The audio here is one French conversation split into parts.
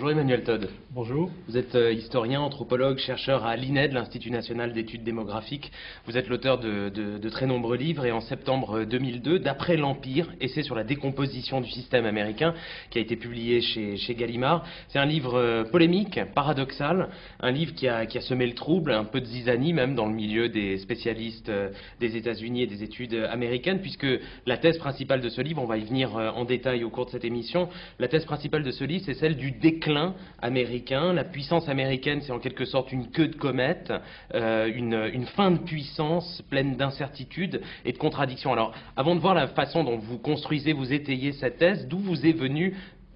Bonjour Emmanuel Todd. Bonjour. Vous êtes historien, anthropologue, chercheur à l'INED, l'Institut national d'études démographiques. Vous êtes l'auteur de très nombreux livres et en septembre 2002, d'Après l'Empire, essai sur la décomposition du système américain, qui a été publié chez Gallimard. C'est un livre polémique, paradoxal, un livre qui a semé le trouble, un peu de zizanie même dans le milieu des spécialistes des États-Unis et des études américaines, puisque la thèse principale de ce livre, on va y venir en détail au cours de cette émission, la thèse principale de ce livre, c'est celle du déclin américain. La puissance américaine, c'est en quelque sorte une queue de comète, une fin de puissance pleine d'incertitudes et de contradictions. Alors, avant de voir la façon dont vous construisez, vous étayez cette thèse, d'où vous est venue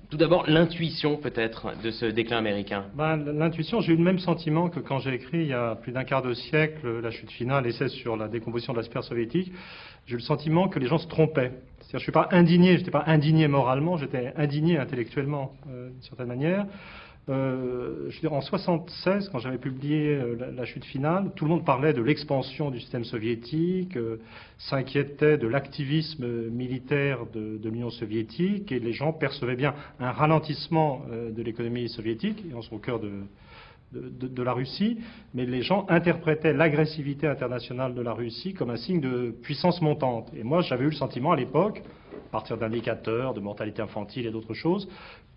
tout d'abord l'intuition peut-être de ce déclin américain? L'intuition, j'ai eu le même sentiment que quand j'ai écrit il y a plus d'un quart de siècle La chute finale, essai sur la décomposition de la sphère soviétique. J'ai eu le sentiment que les gens se trompaient. C'est-à-dire, je ne suis pas indigné, je n'étais pas indigné moralement, j'étais indigné intellectuellement, d'une certaine manière. Je veux dire, en 1976, quand j'avais publié la chute finale, tout le monde parlait de l'expansion du système soviétique, s'inquiétait de l'activisme militaire de l'Union soviétique, et les gens percevaient bien un ralentissement de l'économie soviétique, et on se au cœur de la Russie, mais les gens interprétaient l'agressivité internationale de la Russie comme un signe de puissance montante. Et moi, j'avais eu le sentiment à l'époque, à partir d'indicateurs, de mortalité infantile et d'autres choses,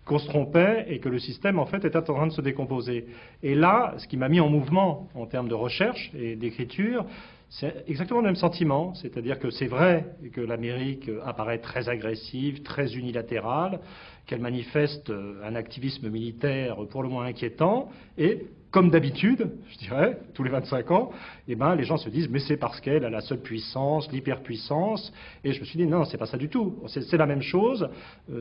qu'on se trompait et que le système, en fait, était en train de se décomposer. Et là, ce qui m'a mis en mouvement en termes de recherche et d'écriture, c'est exactement le même sentiment, c'est-à-dire que c'est vrai que l'Amérique apparaît très agressive, très unilatérale, qu'elle manifeste un activisme militaire pour le moins inquiétant, et comme d'habitude, je dirais, tous les 25 ans, eh ben, les gens se disent, mais c'est parce qu'elle a la seule puissance, l'hyperpuissance, et je me suis dit, non, c'est pas ça du tout, c'est la même chose,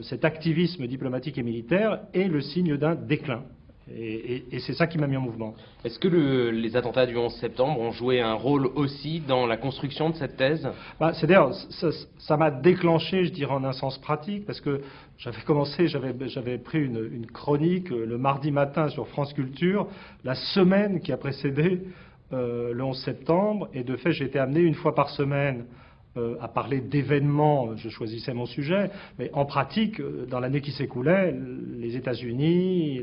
cet activisme diplomatique et militaire est le signe d'un déclin. Et c'est ça qui m'a mis en mouvement. Est-ce que les attentats du 11 septembre ont joué un rôle aussi dans la construction de cette thèse? C'est-à-dire, ça m'a déclenché, je dirais, en un sens pratique, parce que j'avais pris une chronique le mardi matin sur France Culture, la semaine qui a précédé le 11 septembre, et de fait, j'ai été amené une fois par semaine à parler d'événements, je choisissais mon sujet, mais en pratique, dans l'année qui s'écoulait, les États-Unis,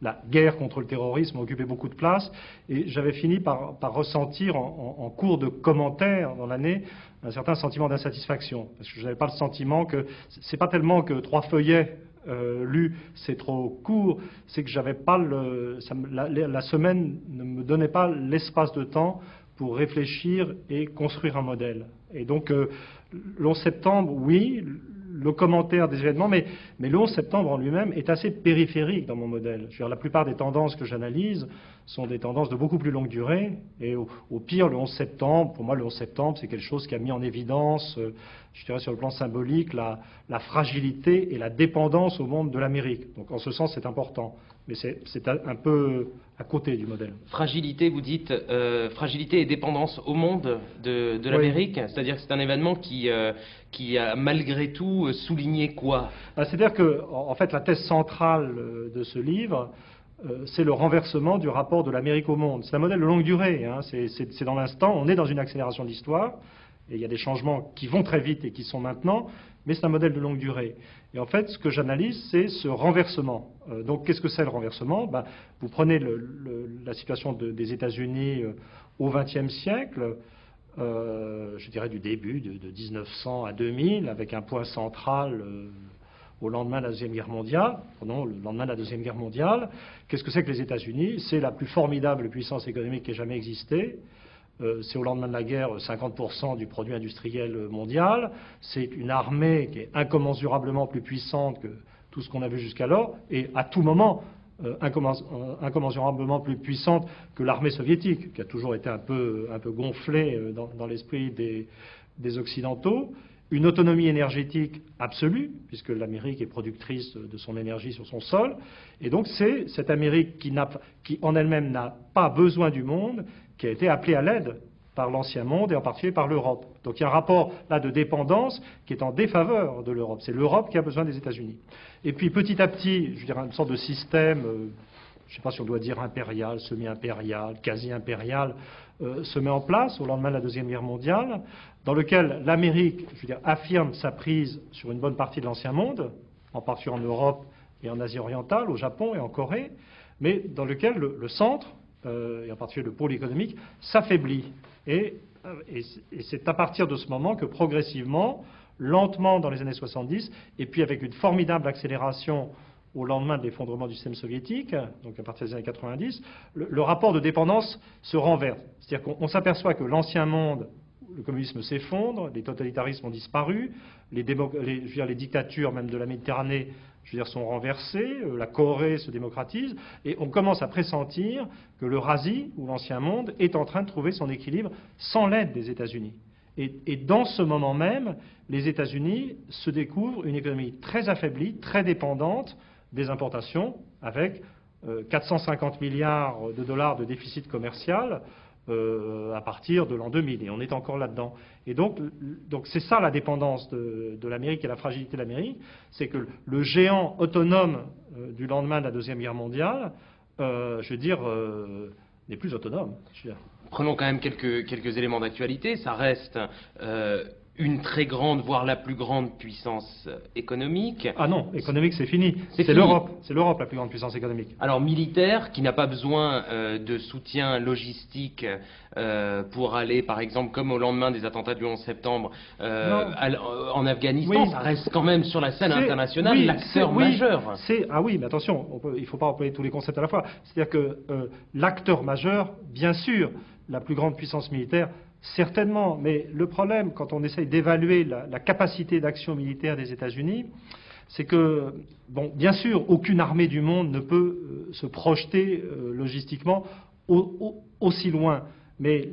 la guerre contre le terrorisme occupait beaucoup de place, et j'avais fini par ressentir en cours de commentaires dans l'année un certain sentiment d'insatisfaction, parce que je n'avais pas le sentiment que, c'est pas tellement que 3 feuillets lus, c'est trop court, c'est que j'avais pas la semaine ne me donnait pas l'espace de temps pour réfléchir et construire un modèle. Et donc, le 11 septembre, oui, le commentaire des événements, mais le 11 septembre en lui-même est assez périphérique dans mon modèle. Je veux dire, la plupart des tendances que j'analyse sont des tendances de beaucoup plus longue durée, et au pire, le 11 septembre, pour moi, le 11 septembre, c'est quelque chose qui a mis en évidence, je dirais sur le plan symbolique, la fragilité et la dépendance au monde de l'Amérique. Donc, en ce sens, c'est important. Mais c'est un peu à côté du modèle. Fragilité, vous dites, fragilité et dépendance au monde de l'Amérique, oui. C'est-à-dire que c'est un événement qui a malgré tout souligné quoi? C'est-à-dire que, en fait, la thèse centrale de ce livre, c'est le renversement du rapport de l'Amérique au monde. C'est un modèle de longue durée, hein. C'est dans l'instant, on est dans une accélération de l'histoire, et il y a des changements qui vont très vite et qui sont maintenant, mais c'est un modèle de longue durée. Et en fait, ce que j'analyse, c'est ce renversement. Donc, qu'est-ce que c'est le renversement? Vous prenez la situation des États-Unis au XXe siècle, je dirais du début de 1900 à 2000, avec un point central au lendemain de la Deuxième Guerre mondiale. Prenons le lendemain de la Deuxième Guerre mondiale. Qu'est-ce que c'est que les États-Unis? C'est la plus formidable puissance économique qui ait jamais existé. C'est au lendemain de la guerre 50% du produit industriel mondial. C'est une armée qui est incommensurablement plus puissante que tout ce qu'on a vu jusqu'alors, et à tout moment incommensurablement plus puissante que l'armée soviétique, qui a toujours été un peu gonflée dans l'esprit des Occidentaux. Une autonomie énergétique absolue, puisque l'Amérique est productrice de son énergie sur son sol. Et donc c'est cette Amérique qui en elle-même n'a pas besoin du monde, qui a été appelée à l'aide par l'ancien monde et en particulier par l'Europe. Donc il y a un rapport là de dépendance qui est en défaveur de l'Europe. C'est l'Europe qui a besoin des États-Unis. Et puis petit à petit, je dirais une sorte de système, je ne sais pas si on doit dire impérial, semi-impérial, quasi-impérial, se met en place au lendemain de la Deuxième Guerre mondiale, dans lequel l'Amérique, je veux dire, affirme sa prise sur une bonne partie de l'ancien monde, en particulier en Europe et en Asie orientale, au Japon et en Corée, mais dans lequel le centre, et en particulier le pôle économique, s'affaiblit. Et c'est à partir de ce moment que progressivement, lentement dans les années 70, et puis avec une formidable accélération au lendemain de l'effondrement du système soviétique, donc à partir des années 90, le rapport de dépendance se renverse. C'est-à-dire qu'on s'aperçoit que l'ancien monde, le communisme s'effondre, les totalitarismes ont disparu, les dictatures même de la Méditerranée sont renversées, la Corée se démocratise, et on commence à pressentir que l'Eurasie, ou l'ancien monde, est en train de trouver son équilibre sans l'aide des États-Unis. Et dans ce moment même, les États-Unis se découvrent une économie très affaiblie, très dépendante des importations, avec 450 milliards de dollars de déficit commercial à partir de l'an 2000. Et on est encore là-dedans. Et donc c'est ça la dépendance de l'Amérique et la fragilité de l'Amérique, c'est que le géant autonome du lendemain de la Deuxième Guerre mondiale, n'est plus autonome. Prenons quand même quelques éléments d'actualité. Ça reste une très grande, voire la plus grande puissance économique. Ah non, économique c'est fini. C'est fini. l'Europe. C'est l'Europe la plus grande puissance économique. Alors militaire, qui n'a pas besoin de soutien logistique pour aller, par exemple, comme au lendemain des attentats du 11 septembre, en Afghanistan, oui. Ça reste quand même sur la scène internationale l'acteur majeur. Ah oui, mais attention, il ne faut pas employer tous les concepts à la fois. C'est-à-dire que l'acteur majeur, bien sûr, la plus grande puissance militaire, certainement, mais le problème, quand on essaye d'évaluer la capacité d'action militaire des États-Unis, c'est que, bon, bien sûr, aucune armée du monde ne peut se projeter logistiquement aussi loin. Mais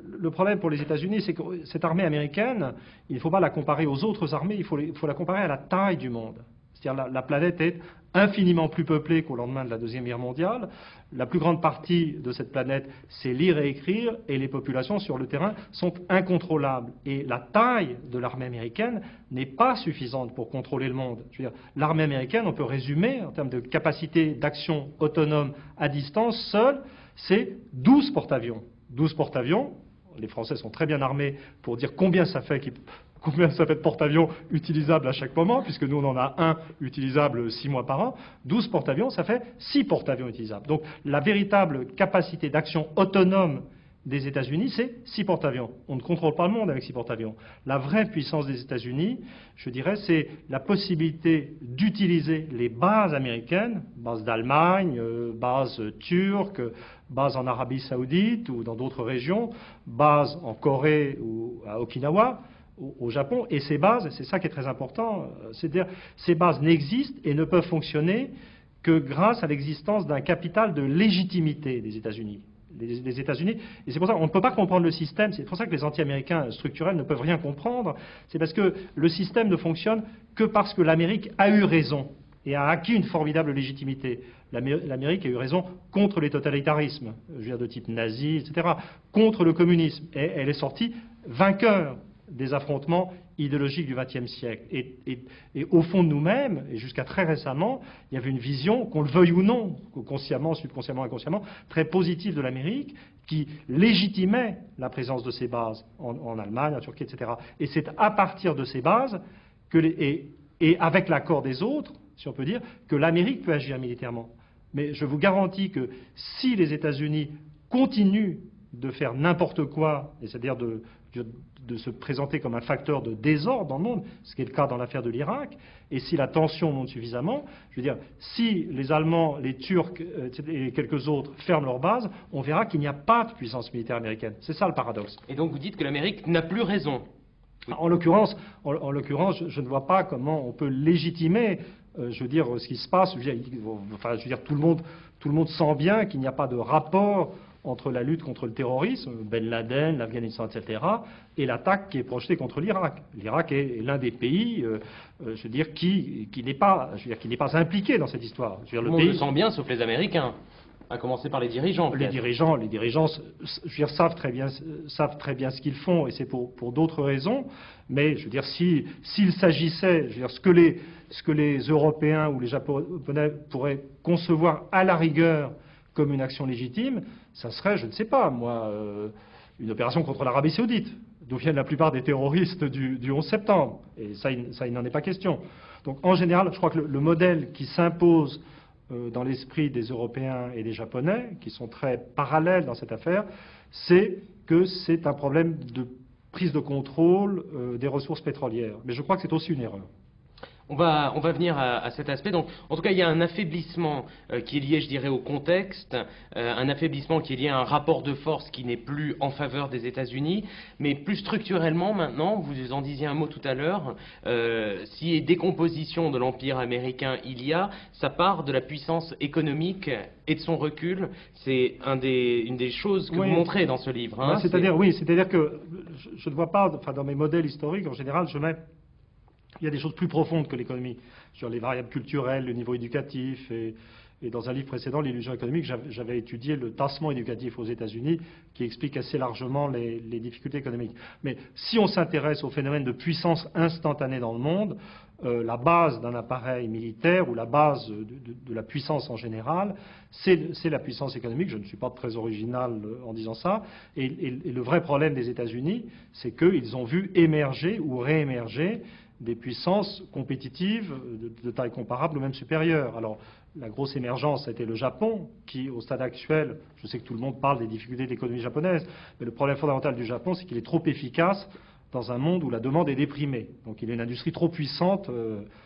le problème pour les États-Unis, c'est que cette armée américaine, il ne faut pas la comparer aux autres armées, il faut la comparer à la taille du monde. C'est-à-dire la planète est infiniment plus peuplée qu'au lendemain de la Deuxième Guerre mondiale. La plus grande partie de cette planète sait lire et écrire, et les populations sur le terrain sont incontrôlables. Et la taille de l'armée américaine n'est pas suffisante pour contrôler le monde. Je veux dire, l'armée américaine, on peut résumer en termes de capacité d'action autonome à distance, seule, c'est 12 porte-avions. 12 porte-avions, les Français sont très bien armés pour dire combien ça fait de porte-avions utilisables à chaque moment, puisque nous on en a un utilisable 6 mois par an. 12 porte-avions, ça fait 6 porte-avions utilisables. Donc la véritable capacité d'action autonome des États-Unis, c'est 6 porte-avions. On ne contrôle pas le monde avec 6 porte-avions. La vraie puissance des États-Unis, je dirais, c'est la possibilité d'utiliser les bases américaines, bases d'Allemagne, bases turques, bases en Arabie Saoudite ou dans d'autres régions, bases en Corée ou à Okinawa, au Japon, et ces bases, c'est ça qui est très important, c'est-à-dire ces bases n'existent et ne peuvent fonctionner que grâce à l'existence d'un capital de légitimité des États-Unis. Les États-Unis, et c'est pour ça qu'on ne peut pas comprendre le système, c'est pour ça que les anti-américains structurels ne peuvent rien comprendre, c'est parce que le système ne fonctionne que parce que l'Amérique a eu raison et a acquis une formidable légitimité. L'Amérique a eu raison contre les totalitarismes, je veux dire de type nazi, etc., contre le communisme, et elle est sortie vainqueur des affrontements idéologiques du XXe siècle. Et au fond de nous-mêmes, et jusqu'à très récemment, il y avait une vision, qu'on le veuille ou non, consciemment, subconsciemment, inconsciemment, très positive de l'Amérique, qui légitimait la présence de ces bases en Allemagne, en Turquie, etc. Et c'est à partir de ces bases, et avec l'accord des autres, si on peut dire, que l'Amérique peut agir militairement. Mais je vous garantis que si les États-Unis continuent de faire n'importe quoi, c'est-à-dire de se présenter comme un facteur de désordre dans le monde, ce qui est le cas dans l'affaire de l'Irak, et si la tension monte suffisamment, je veux dire, si les Allemands, les Turcs et quelques autres ferment leurs bases, on verra qu'il n'y a pas de puissance militaire américaine. C'est ça le paradoxe. Et donc vous dites que l'Amérique n'a plus raison. Oui. En l'occurrence, je ne vois pas comment on peut légitimer, je veux dire, ce qui se passe. Je veux dire, tout le monde sent bien qu'il n'y a pas de rapport entre la lutte contre le terrorisme, Ben Laden, l'Afghanistan, etc., et l'attaque qui est projetée contre l'Irak. L'Irak est l'un des pays, je veux dire, qui n'est pas impliqué dans cette histoire. Je veux dire, le pays le sent bien, sauf les Américains, à commencer par les dirigeants. Les dirigeants, je veux dire, savent très bien ce qu'ils font, et c'est pour d'autres raisons. Mais je veux dire, s'il s'agissait, je veux dire, ce que les Européens ou les Japonais pourraient concevoir à la rigueur comme une action légitime, ça serait, je ne sais pas, moi, une opération contre l'Arabie Saoudite. d'où viennent la plupart des terroristes du 11 septembre. Et ça, il n'en est pas question. Donc en général, je crois que le modèle qui s'impose dans l'esprit des Européens et des Japonais, qui sont très parallèles dans cette affaire, c'est que c'est un problème de prise de contrôle des ressources pétrolières. Mais je crois que c'est aussi une erreur. On va venir à cet aspect. Donc, en tout cas, il y a un affaiblissement qui est lié, je dirais, au contexte, un affaiblissement qui est lié à un rapport de force qui n'est plus en faveur des États-Unis, mais plus structurellement maintenant, vous en disiez un mot tout à l'heure, si décomposition de l'empire américain il y a, ça part de la puissance économique et de son recul. C'est une des choses que vous montrez dans ce livre. Hein, c'est-à-dire que je ne vois pas, enfin, dans mes modèles historiques, en général, il y a des choses plus profondes que l'économie, sur les variables culturelles, le niveau éducatif. Et dans un livre précédent, L'illusion économique, j'avais étudié le tassement éducatif aux États-Unis, qui explique assez largement les difficultés économiques. Mais si on s'intéresse au phénomène de puissance instantanée dans le monde, la base d'un appareil militaire, ou la base de la puissance en général, c'est la puissance économique. Je ne suis pas très original en disant ça. Et le vrai problème des États-Unis, c'est qu'ils ont vu émerger ou réémerger des puissances compétitives de taille comparable ou même supérieure. Alors, la grosse émergence, c'était le Japon, qui, au stade actuel, je sais que tout le monde parle des difficultés de l'économie japonaise, mais le problème fondamental du Japon, c'est qu'il est trop efficace dans un monde où la demande est déprimée. Donc il a une industrie trop puissante,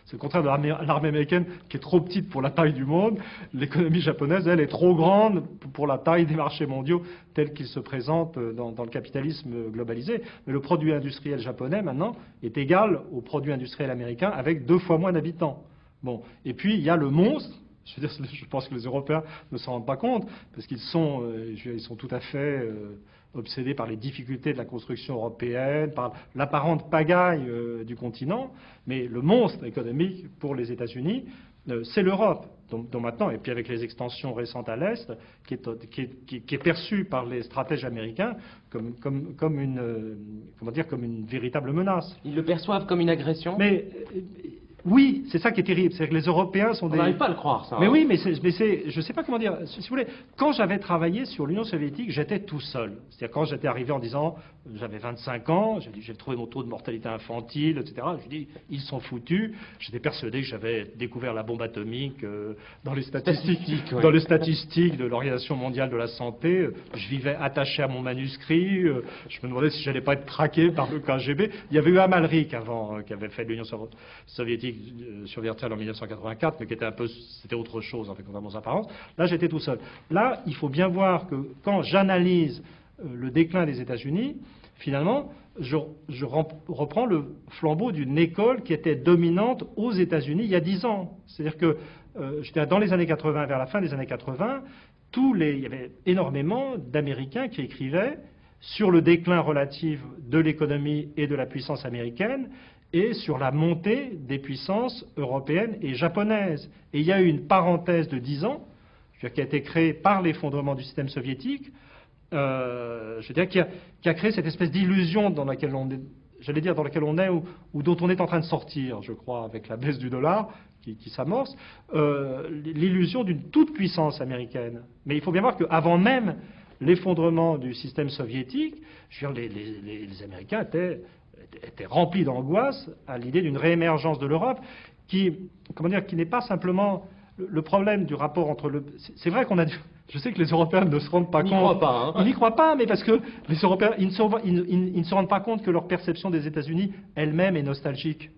c'est le contraire de l'armée américaine qui est trop petite pour la taille du monde. L'économie japonaise, elle, est trop grande pour la taille des marchés mondiaux tels qu'ils se présentent dans le capitalisme globalisé. Mais le produit industriel japonais, maintenant, est égal au produit industriel américain avec 2 fois moins d'habitants. Bon. Et puis il y a le monstre. Je pense que les Européens ne s'en rendent pas compte, parce qu'ils sont tout à fait obsédés par les difficultés de la construction européenne, par l'apparente pagaille du continent. Mais le monstre économique pour les États-Unis, c'est l'Europe, dont maintenant, et puis avec les extensions récentes à l'Est, qui est perçue par les stratèges américains comme une véritable menace. Ils le perçoivent comme une agression ? Oui, c'est ça qui est terrible. C'est que les Européens sont On n'arrive pas à le croire, ça. Mais oui, je ne sais pas comment dire. Si vous voulez, quand j'avais travaillé sur l'Union soviétique, j'étais tout seul. C'est-à-dire quand j'étais arrivé en disant, j'avais 25 ans, j'ai trouvé mon taux de mortalité infantile, etc. Je dis, ils sont foutus. J'étais persuadé que j'avais découvert la bombe atomique dans les statistiques, dans les statistiques de l'Organisation mondiale de la santé. Je vivais attaché à mon manuscrit. Je me demandais si j'allais pas être traqué par le KGB. Il y avait eu Amalrik avant, qui avait fait l'Union soviétique sur Vertel en 1984, mais qui était c'était autre chose, en fait, contrairement aux apparences. Là, j'étais tout seul. Là, il faut bien voir que quand j'analyse le déclin des États-Unis, finalement, je reprends le flambeau d'une école qui était dominante aux États-Unis il y a 10 ans. C'est-à-dire que, dans les années 80, vers la fin des années 80, il y avait énormément d'Américains qui écrivaient sur le déclin relatif de l'économie et de la puissance américaine, et sur la montée des puissances européennes et japonaises. Et il y a eu une parenthèse de 10 ans, qui a été créée par l'effondrement du système soviétique, qui a créé cette espèce d'illusion dans laquelle on est, ou dont on est en train de sortir, je crois, avec la baisse du dollar qui s'amorce, l'illusion d'une toute-puissance américaine. Mais il faut bien voir qu'avant même l'effondrement du système soviétique, les Américains étaient rempli d'angoisse à l'idée d'une réémergence de l'Europe qui n'est pas simplement le problème du rapport entre le... C'est vrai je sais que les Européens ne se rendent pas compte. Ils n'y croient pas. Hein. Ils n'y croient pas, mais parce que les Européens, ils ne se rendent pas compte que leur perception des États-Unis elle-même est nostalgique.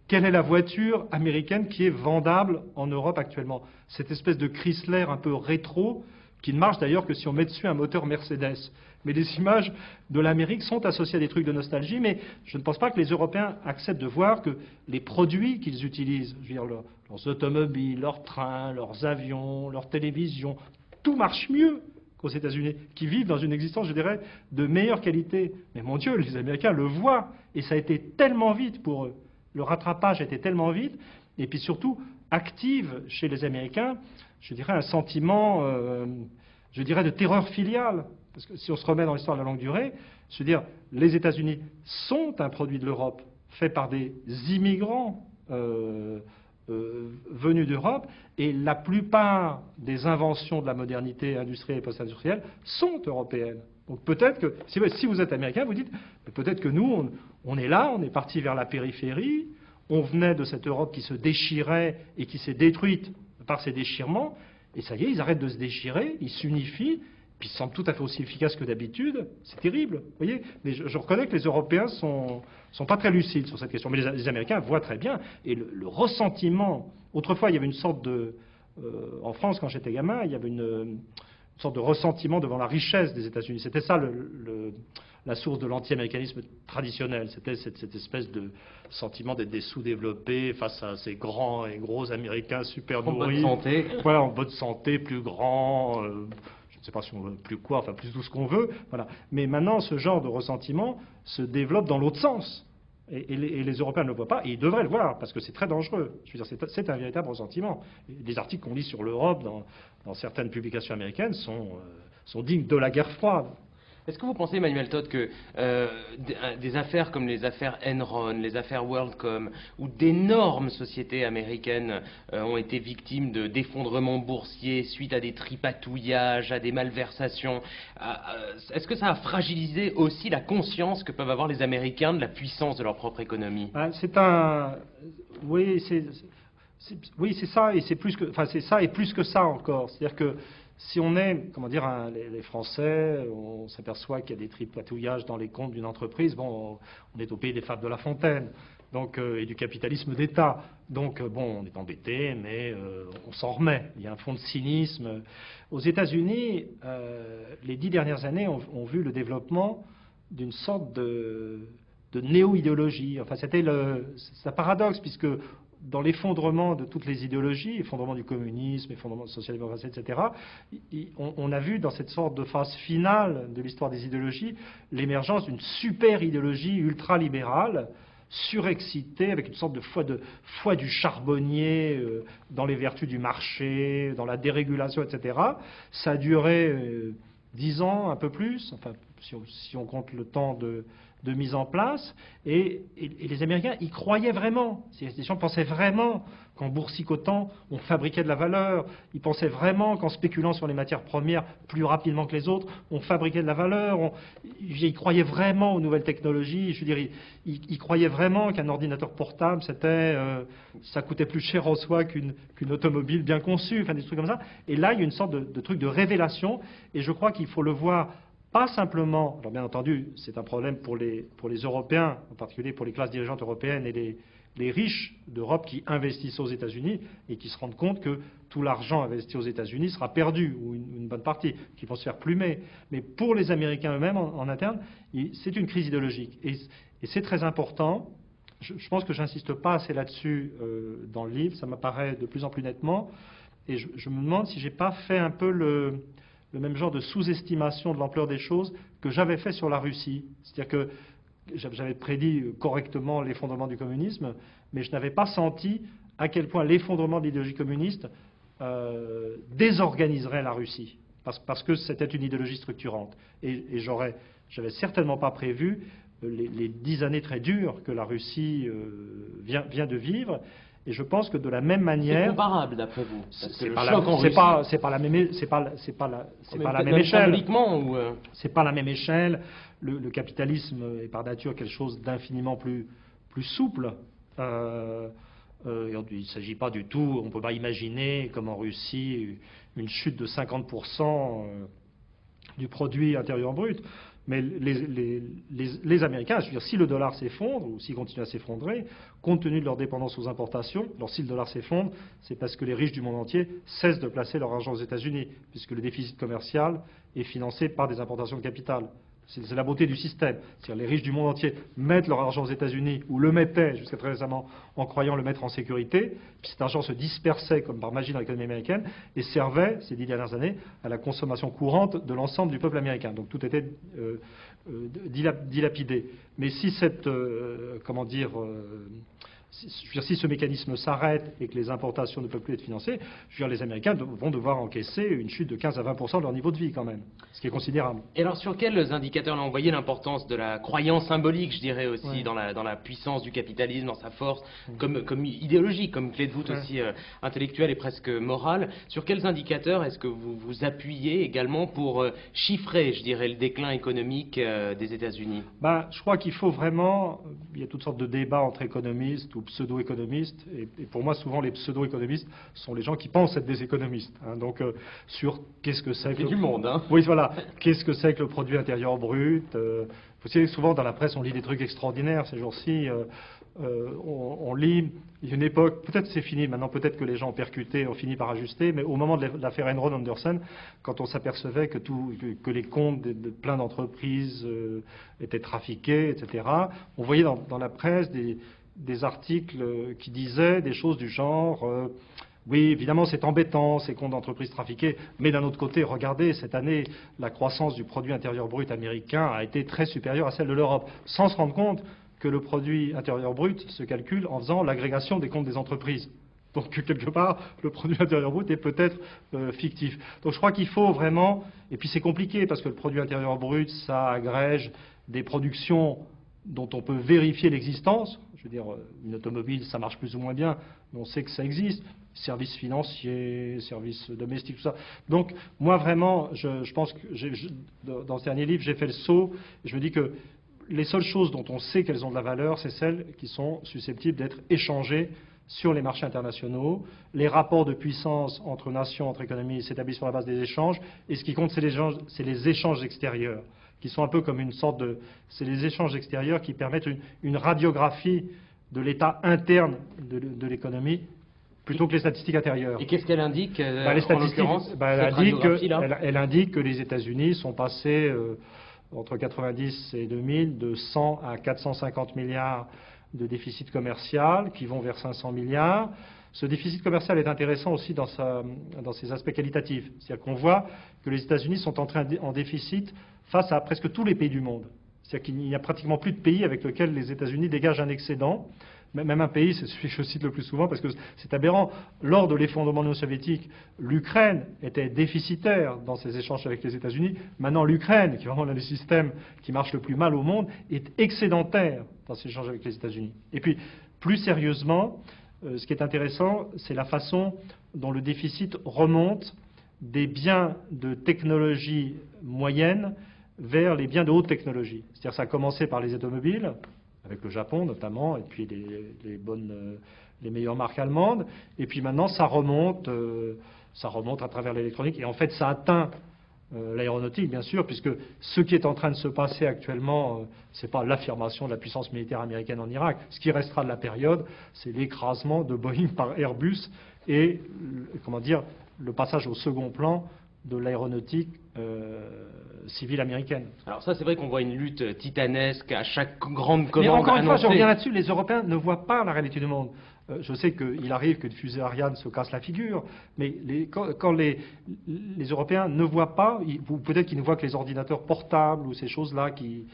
Quelle est la voiture américaine qui est vendable en Europe actuellement? Cette espèce de Chrysler un peu rétro, qui ne marche d'ailleurs que si on met dessus un moteur Mercedes. Mais les images de l'Amérique sont associées à des trucs de nostalgie, mais je ne pense pas que les Européens acceptent de voir que les produits qu'ils utilisent, je veux dire leurs automobiles, leurs trains, leurs avions, leurs télévisions, tout marche mieux qu'aux États-Unis, qui vivent dans une existence, je dirais, de meilleure qualité. Mais mon Dieu, les Américains le voient, et ça a été tellement vite pour eux. Le rattrapage a été tellement vite, et puis surtout active chez les Américains, je dirais, un sentiment, de terreur filiale. Parce que si on se remet dans l'histoire de la longue durée, je veux dire, les États-Unis sont un produit de l'Europe, fait par des immigrants venues d'Europe, et la plupart des inventions de la modernité industrielle et post-industrielle sont européennes. Donc peut-être que, si vous êtes américain, vous dites, peut-être que nous, on est là, on est parti vers la périphérie, on venait de cette Europe qui se déchirait et qui s'est détruite par ces déchirements, et ça y est, ils arrêtent de se déchirer, ils s'unifient, puis ils semblent tout à fait aussi efficaces que d'habitude. C'est terrible, vous voyez. Mais je reconnais que les Européens sont pas très lucides sur cette question, mais les Américains voient très bien, et le ressentiment. Autrefois, il y avait une sorte de... en France, quand j'étais gamin, il y avait une sorte de ressentiment devant la richesse des États-Unis. C'était ça la source de l'anti-américanisme traditionnel. C'était cette espèce de sentiment d'être des sous-développés face à ces grands et gros Américains super nourris. En bonne santé. Voilà, en bonne santé, plus grands, je ne sais pas si on veut plus quoi, enfin plus tout ce qu'on veut. Voilà. Mais maintenant, ce genre de ressentiment se développe dans l'autre sens. Et les Européens ne le voient pas, et ils devraient le voir, parce que c'est très dangereux. Je veux dire, c'est un véritable ressentiment. Les articles qu'on lit sur l'Europe dans certaines publications américaines sont dignes de la guerre froide. Est-ce que vous pensez, Emmanuel Todd, que des affaires comme les affaires Enron, les affaires WorldCom, où d'énormes sociétés américaines ont été victimes d'effondrements boursiers suite à des tripatouillages, à des malversations, est-ce que ça a fragilisé aussi la conscience que peuvent avoir les Américains de la puissance de leur propre économie? Oui, c'est ça, et c'est plus que... Enfin, c'est ça et plus que ça encore. C'est-à-dire que si on est, comment dire, les Français, on s'aperçoit qu'il y a des tripatouillages dans les comptes d'une entreprise, bon, on est au pays des fables de La Fontaine, donc, et du capitalisme d'État. Donc, bon, on est embêté, mais on s'en remet. Il y a un fond de cynisme. Aux États-Unis, les 10 dernières années ont vu le développement d'une sorte de néo-idéologie. Enfin, c'est un paradoxe, puisque dans l'effondrement de toutes les idéologies, effondrement du communisme, effondrement de la social-démocratie, etc., on a vu dans cette sorte de phase finale de l'histoire des idéologies l'émergence d'une super idéologie ultra-libérale, surexcitée, avec une sorte de foi du charbonnier dans les vertus du marché, dans la dérégulation, etc. Ça a duré 10 ans, un peu plus, enfin, si on compte le temps de mise en place, et les Américains y croyaient vraiment. Les gens pensaient vraiment qu'en boursicotant, on fabriquait de la valeur. Ils pensaient vraiment qu'en spéculant sur les matières premières plus rapidement que les autres, on fabriquait de la valeur. Ils croyaient vraiment aux nouvelles technologies. Je veux dire, ils croyaient vraiment qu'un ordinateur portable, ça coûtait plus cher en soi qu'une automobile bien conçue, enfin des trucs comme ça. Et là, il y a une sorte de truc de révélation, et je crois qu'il faut le voir pas simplement, alors bien entendu, c'est un problème pour les Européens, en particulier pour les classes dirigeantes européennes et les riches d'Europe qui investissent aux États-Unis et qui se rendent compte que tout l'argent investi aux États-Unis sera perdu, ou une bonne partie, qui vont se faire plumer. Mais pour les Américains eux-mêmes, en interne, c'est une crise idéologique. Et c'est très important. Je pense que j'insiste pas assez là-dessus dans le livre, ça m'apparaît de plus en plus nettement. Et je me demande si j'ai pas fait un peu le même genre de sous-estimation de l'ampleur des choses que j'avais fait sur la Russie. C'est-à-dire que j'avais prédit correctement l'effondrement du communisme, mais je n'avais pas senti à quel point l'effondrement de l'idéologie communiste désorganiserait la Russie, parce que c'était une idéologie structurante. Et j'avais certainement pas prévu les 10 années très dures que la Russie vient de vivre. Et je pense que de la même manière, c'est comparable d'après vous. C'est pas la même échelle. C'est pas la même échelle. Le capitalisme est par nature quelque chose d'infiniment plus souple. Il ne s'agit pas du tout, on ne peut pas imaginer comme en Russie une chute de 50% du produit intérieur brut. Mais les Américains, je veux dire, si le dollar s'effondre, ou s'il continue à s'effondrer, compte tenu de leur dépendance aux importations, alors si le dollar s'effondre, c'est parce que les riches du monde entier cessent de placer leur argent aux États-Unis, puisque le déficit commercial est financé par des importations de capital. C'est la beauté du système. C'est-à-dire les riches du monde entier mettent leur argent aux États-Unis, ou le mettaient jusqu'à très récemment en croyant le mettre en sécurité, puis cet argent se dispersait comme par magie dans l'économie américaine et servait, ces 10 dernières années, à la consommation courante de l'ensemble du peuple américain. Donc tout était dilapidé. Mais si cette si ce mécanisme s'arrête et que les importations ne peuvent plus être financées, je veux dire, les Américains vont devoir encaisser une chute de 15 à 20% de leur niveau de vie quand même, ce qui est considérable. Et alors sur quels indicateurs, là on voyait l'importance de la croyance symbolique, je dirais aussi, Ouais. dans la puissance du capitalisme, dans sa force, comme idéologie, comme clé de voûte aussi intellectuelle et presque morale. Sur quels indicateurs est-ce que vous vous appuyez également pour chiffrer, je dirais, le déclin économique des États-Unis? Ben, je crois qu'il faut vraiment, il y a toutes sortes de débats entre économistes ou pseudo-économistes, et pour moi souvent les pseudo-économistes sont les gens qui pensent être des économistes, hein. Donc sur qu'est-ce que c'est Il y a du monde, hein. Oui, voilà, qu'est-ce que c'est que le produit intérieur brut, vous savez, souvent dans la presse on lit des trucs extraordinaires ces jours-ci, on lit, il y a une époque, peut-être c'est fini maintenant, peut-être que les gens ont percuté, ont fini par ajuster, mais au moment de l'affaire Enron Anderson, quand on s'apercevait que les comptes de plein d'entreprises étaient trafiqués, etc., on voyait dans la presse des articles qui disaient des choses du genre oui, évidemment, c'est embêtant, ces comptes d'entreprises trafiqués, mais d'un autre côté, regardez, cette année, la croissance du produit intérieur brut américain a été très supérieure à celle de l'Europe, sans se rendre compte que le produit intérieur brut se calcule en faisant l'agrégation des comptes des entreprises. Donc, quelque part, le produit intérieur brut est peut-être fictif. Donc, je crois qu'il faut vraiment... Et puis, c'est compliqué, parce que le produit intérieur brut, ça agrège des productions dont on peut vérifier l'existence. Je veux dire, une automobile, ça marche plus ou moins bien, mais on sait que ça existe. Services financiers, services domestiques, tout ça. Donc, moi, vraiment, je pense que dans ce dernier livre, j'ai fait le saut. Et je me dis que les seules choses dont on sait qu'elles ont de la valeur, c'est celles qui sont susceptibles d'être échangées sur les marchés internationaux. Les rapports de puissance entre nations, entre économies, s'établissent sur la base des échanges. Et ce qui compte, c'est les échanges extérieurs, qui sont un peu comme une sorte de... C'est les échanges extérieurs qui permettent une radiographie de l'état interne de l'économie, plutôt que les statistiques intérieures. Et qu'est-ce qu'elle indique, les en l'occurrence, elle indique que les États-Unis sont passés, entre 90 et 2000, de 100 à 450 milliards de déficit commercial, qui vont vers 500 milliards. Ce déficit commercial est intéressant aussi dans ses aspects qualitatifs. C'est-à-dire qu'on voit que les États-Unis sont en déficit face à presque tous les pays du monde. C'est-à-dire qu'il n'y a pratiquement plus de pays avec lesquels les États-Unis dégagent un excédent. Même un pays, c'est celui que je cite le plus souvent, parce que c'est aberrant. Lors de l'effondrement de l'Union soviétique, l'Ukraine était déficitaire dans ses échanges avec les États-Unis. Maintenant, l'Ukraine, qui est vraiment l'un des systèmes qui marche le plus mal au monde, est excédentaire dans ses échanges avec les États-Unis. Et puis, plus sérieusement, ce qui est intéressant, c'est la façon dont le déficit remonte des biens de technologie moyenne vers les biens de haute technologie. C'est-à-dire que ça a commencé par les automobiles, avec le Japon notamment, et puis les meilleures marques allemandes. Et puis maintenant, ça remonte à travers l'électronique. Et en fait, ça atteint l'aéronautique, bien sûr, puisque ce qui est en train de se passer actuellement, c'est pas l'affirmation de la puissance militaire américaine en Irak. Ce qui restera de la période, c'est l'écrasement de Boeing par Airbus et, comment dire, le passage au second plan de l'aéronautique civile américaine. Alors ça, c'est vrai qu'on voit une lutte titanesque à chaque grande commande Mais encore une fois, annoncée. je reviens là-dessus, les Européens ne voient pas la réalité du monde. Je sais qu'il arrive que de fusée Ariane se casse la figure, mais quand les Européens ne voient pas, ou peut-être qu'ils ne voient que les ordinateurs portables ou ces choses-là qui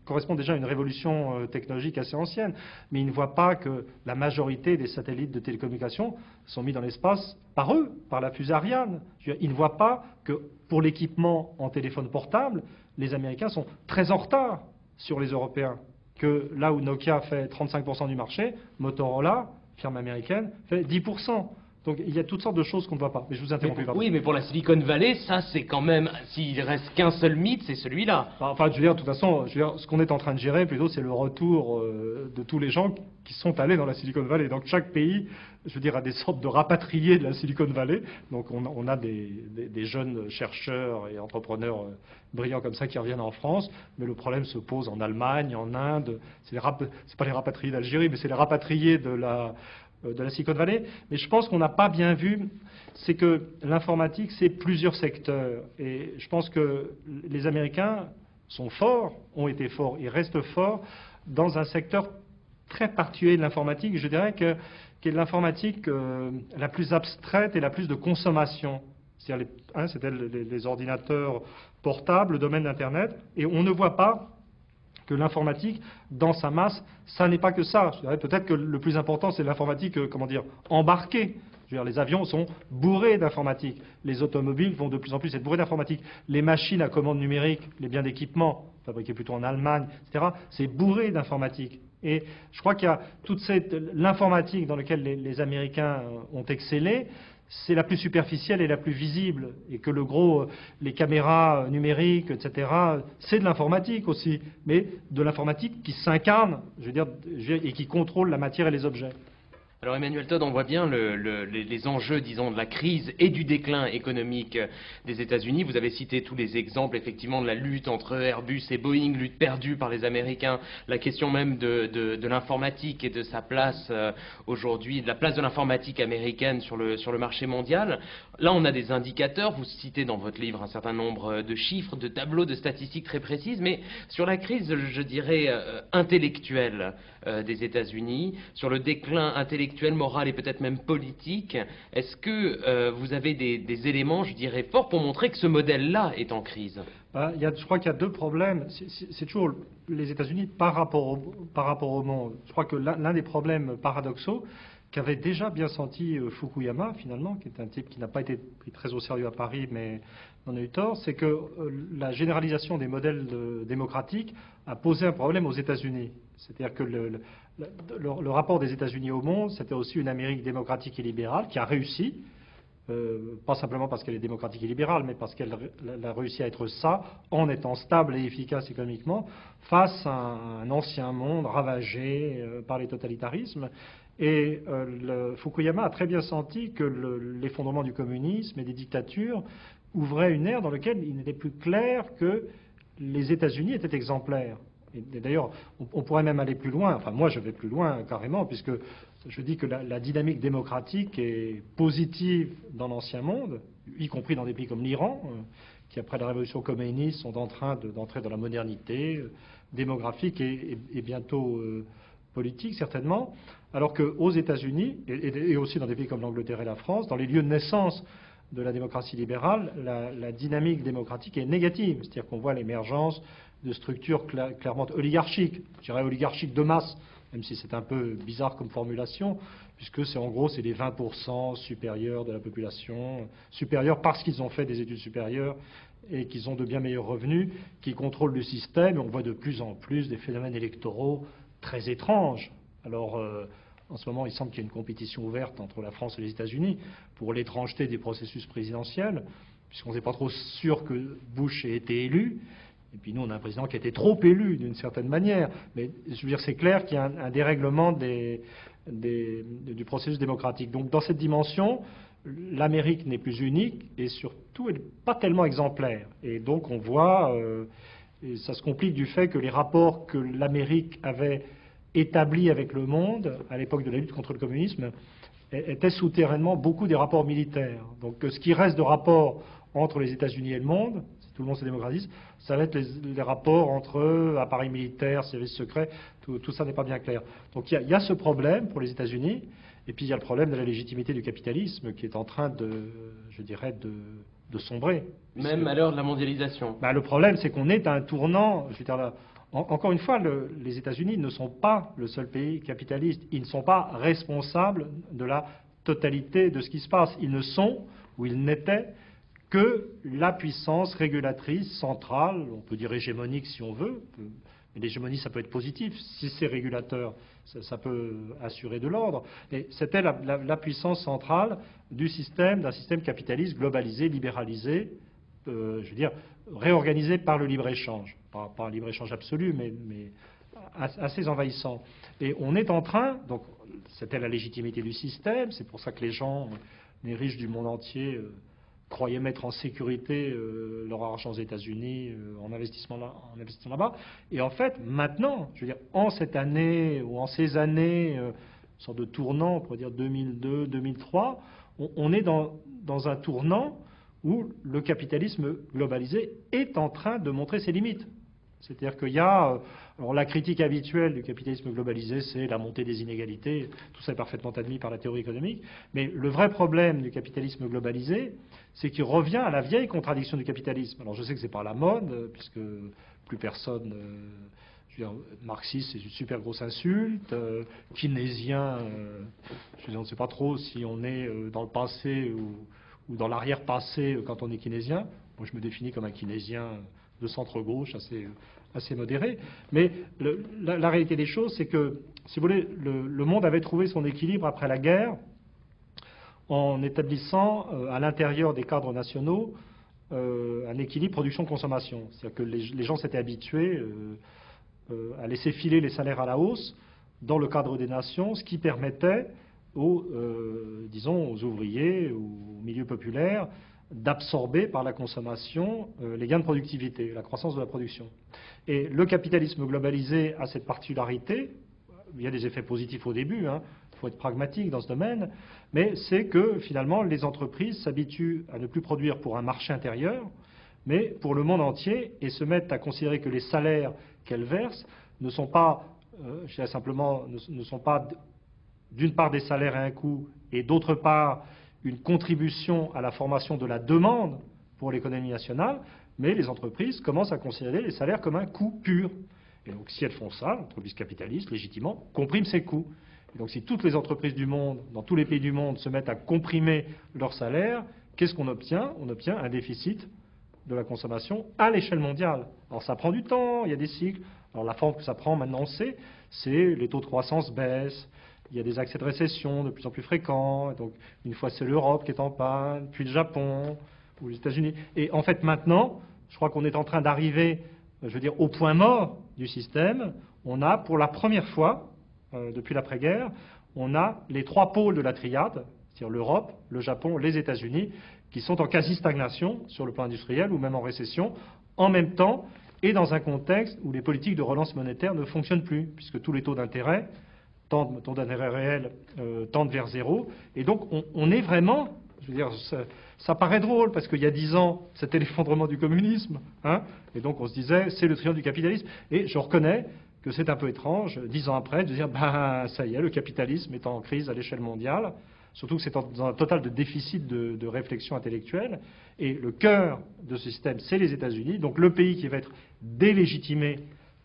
correspondent déjà à une révolution technologique assez ancienne, mais ils ne voient pas que la majorité des satellites de télécommunications sont mis dans l'espace par eux, par la fusée Ariane. Ils ne voient pas que pour l'équipement en téléphone portable, les Américains sont très en retard sur les Européens. Que là où Nokia fait 35% du marché, Motorola, firme américaine, fait 10%. Donc il y a toutes sortes de choses qu'on ne voit pas. Mais je vous interromps. Oui, mais pour la Silicon Valley, ça c'est quand même, s'il reste qu'un seul mythe, c'est celui-là. Enfin, je veux dire, de toute façon, ce qu'on est en train de gérer, plutôt, c'est le retour de tous les gens qui sont allés dans la Silicon Valley. Donc chaque pays, je veux dire, a des sortes de rapatriés de la Silicon Valley. Donc on a des jeunes chercheurs et entrepreneurs brillants comme ça qui reviennent en France. Mais le problème se pose en Allemagne, en Inde. C'est pas les rapatriés d'Algérie, mais c'est les rapatriés de la Silicon Valley. Mais je pense qu'on n'a pas bien vu, c'est que l'informatique, c'est plusieurs secteurs. Et je pense que les Américains sont forts, ont été forts et restent forts dans un secteur très particulier de l'informatique. Je dirais que est l'informatique la plus abstraite et la plus de consommation. C'est-à-dire c'était les ordinateurs portables, le domaine d'Internet. Et on ne voit pas que l'informatique, dans sa masse, ça n'est pas que ça. Je dirais peut-être que le plus important, c'est l'informatique, embarquée. Je veux dire, les avions sont bourrés d'informatique. Les automobiles vont de plus en plus être bourrés d'informatique. Les machines à commande numérique, les biens d'équipement, fabriqués plutôt en Allemagne, etc., c'est bourré d'informatique. Et je crois qu'il y a toute l'informatique dans laquelle les Américains ont excellé, c'est la plus superficielle et la plus visible. Et que les caméras numériques, etc., c'est de l'informatique aussi. Mais de l'informatique qui s'incarne, et qui contrôle la matière et les objets. Alors Emmanuel Todd, on voit bien les enjeux, disons, de la crise et du déclin économique des États-Unis. Vous avez cité tous les exemples, effectivement, de la lutte entre Airbus et Boeing, lutte perdue par les Américains, la question même de l'informatique et de sa place aujourd'hui, de la place de l'informatique américaine sur le marché mondial. Là, on a des indicateurs. Vous citez dans votre livre un certain nombre de chiffres, de tableaux, de statistiques très précises, mais sur la crise, je dirais, intellectuelle des États-Unis, sur le déclin intellectuel, moral et peut-être même politique, est-ce que vous avez des éléments, je dirais, forts pour montrer que ce modèle-là est en crise? Je crois qu'il y a deux problèmes. C'est toujours les États-Unis par rapport au monde. Je crois que l'un des problèmes paradoxaux qu'avait déjà bien senti Fukuyama, finalement, qui est un type qui n'a pas été pris très au sérieux à Paris, mais on a eu tort, c'est que la généralisation des modèles démocratiques a posé un problème aux États-Unis. C'est-à-dire que le rapport des États-Unis au monde, c'était aussi une Amérique démocratique et libérale qui a réussi, pas simplement parce qu'elle est démocratique et libérale, mais parce qu'elle a réussi à être ça, en étant stable et efficace économiquement, face à un ancien monde ravagé par les totalitarismes. Et Fukuyama a très bien senti que l'effondrement du communisme et des dictatures ouvrait une ère dans laquelle il n'était plus clair que les États-Unis étaient exemplaires. Et d'ailleurs, on pourrait même aller plus loin. Enfin, moi, je vais plus loin carrément, puisque je dis que la dynamique démocratique est positive dans l'ancien monde, y compris dans des pays comme l'Iran, qui, après la révolution communiste, sont en train d'entrer dans la modernité démographique et bientôt politique, certainement. Alors qu'aux États-Unis, et aussi dans des pays comme l'Angleterre et la France, dans les lieux de naissance de la démocratie libérale, la dynamique démocratique est négative. C'est-à-dire qu'on voit l'émergence de structures clairement oligarchiques, je dirais oligarchiques de masse, même si c'est un peu bizarre comme formulation, puisque c'est les 20% supérieurs de la population, supérieurs parce qu'ils ont fait des études supérieures et qu'ils ont de bien meilleurs revenus, qui contrôlent le système. Et on voit de plus en plus des phénomènes électoraux très étranges. Alors, en ce moment, il semble qu'il y ait une compétition ouverte entre la France et les États-Unis pour l'étrangeté des processus présidentiels, puisqu'on n'est pas trop sûr que Bush ait été élu. Et puis nous, on a un président qui a été trop élu, d'une certaine manière. Mais je veux dire, c'est clair qu'il y a un dérèglement du processus démocratique. Donc, dans cette dimension, l'Amérique n'est plus unique et surtout, elle n'est pas tellement exemplaire. Et donc, on voit, et ça se complique du fait que les rapports que l'Amérique avait établis avec le monde, à l'époque de la lutte contre le communisme, étaient souterrainement beaucoup des rapports militaires. Donc, ce qui reste de rapports entre les États-Unis et le monde, si tout le monde se démocratise, ça va être les rapports entre appareils militaires, services secrets, tout ça n'est pas bien clair. Donc il y a ce problème pour les États-Unis, et puis il y a le problème de la légitimité du capitalisme qui est en train de sombrer. Même à l'heure de la mondialisation. Le problème, c'est qu'on est à un tournant. Je veux dire, encore une fois, les États-Unis ne sont pas le seul pays capitaliste. Ils ne sont pas responsables de la totalité de ce qui se passe. Ils ne sont, ou ils n'étaient, que la puissance régulatrice centrale, on peut dire hégémonique si on veut, mais l'hégémonie ça peut être positif, si c'est régulateur, ça peut assurer de l'ordre, mais c'était la puissance centrale d'un système capitaliste globalisé, libéralisé, réorganisé par le libre-échange, pas un libre-échange absolu, mais assez envahissant. Et on est en train, donc c'était la légitimité du système, c'est pour ça que les riches du monde entier croyaient mettre en sécurité leur argent aux États-Unis en investissant là-bas. Et en fait, maintenant, je veux dire, en cette année ou en ces années, une sorte de tournant, on pourrait dire 2002, 2003, on est dans un tournant où le capitalisme globalisé est en train de montrer ses limites. C'est-à-dire qu'il y a... Alors la critique habituelle du capitalisme globalisé, c'est la montée des inégalités. Tout ça est parfaitement admis par la théorie économique. Mais le vrai problème du capitalisme globalisé, c'est qu'il revient à la vieille contradiction du capitalisme. Alors je sais que ce n'est pas la mode, puisque plus personne marxiste, c'est une super grosse insulte. Keynésien, on ne sait pas trop si on est dans le passé ou dans l'arrière-passé quand on est keynésien. Moi, je me définis comme un keynésien de centre-gauche, assez modéré. Mais la réalité des choses, c'est que, si vous voulez, le monde avait trouvé son équilibre après la guerre en établissant à l'intérieur des cadres nationaux un équilibre production-consommation. C'est-à-dire que les gens s'étaient habitués à laisser filer les salaires à la hausse dans le cadre des nations, ce qui permettait disons, aux ouvriers, aux milieux populaires, d'absorber par la consommation les gains de productivité, la croissance de la production. Et le capitalisme globalisé a cette particularité, il y a des effets positifs au début, hein, il faut être pragmatique dans ce domaine, mais c'est que finalement les entreprises s'habituent à ne plus produire pour un marché intérieur, mais pour le monde entier, et se mettent à considérer que les salaires qu'elles versent ne sont pas, je dirais simplement, ne sont pas d'une part des salaires à un coût, et d'autre part une contribution à la formation de la demande pour l'économie nationale, mais les entreprises commencent à considérer les salaires comme un coût pur. Et donc si elles font ça, l'entreprise capitaliste, légitimement, comprime ses coûts. Et donc si toutes les entreprises du monde, dans tous les pays du monde, se mettent à comprimer leurs salaires, qu'est-ce qu'on obtient? On obtient un déficit de la consommation à l'échelle mondiale. Alors ça prend du temps, il y a des cycles. Alors la forme que ça prend maintenant, on sait, c'est les taux de croissance baissent, il y a des accès de récession de plus en plus fréquents. Donc une fois c'est l'Europe qui est en panne, puis le Japon ou les États-Unis. Et en fait maintenant, je crois qu'on est en train d'arriver, je veux dire, au point mort du système. On a pour la première fois, depuis l'après-guerre, on a les trois pôles de la triade, c'est-à-dire l'Europe, le Japon, les États-Unis, qui sont en quasi-stagnation sur le plan industriel ou même en récession, en même temps et dans un contexte où les politiques de relance monétaire ne fonctionnent plus, puisque tous les taux d'intérêt réels tendent vers zéro. Et donc on est vraiment, je veux dire, ça paraît drôle, parce qu'il y a 10 ans, c'était l'effondrement du communisme, hein, et donc on se disait, c'est le triomphe du capitalisme. Et je reconnais que c'est un peu étrange, 10 ans après, de dire, ben ça y est, le capitalisme est en crise à l'échelle mondiale, surtout que c'est dans un total de déficit de réflexion intellectuelle, et le cœur de ce système, c'est les États-Unis, donc le pays qui va être délégitimé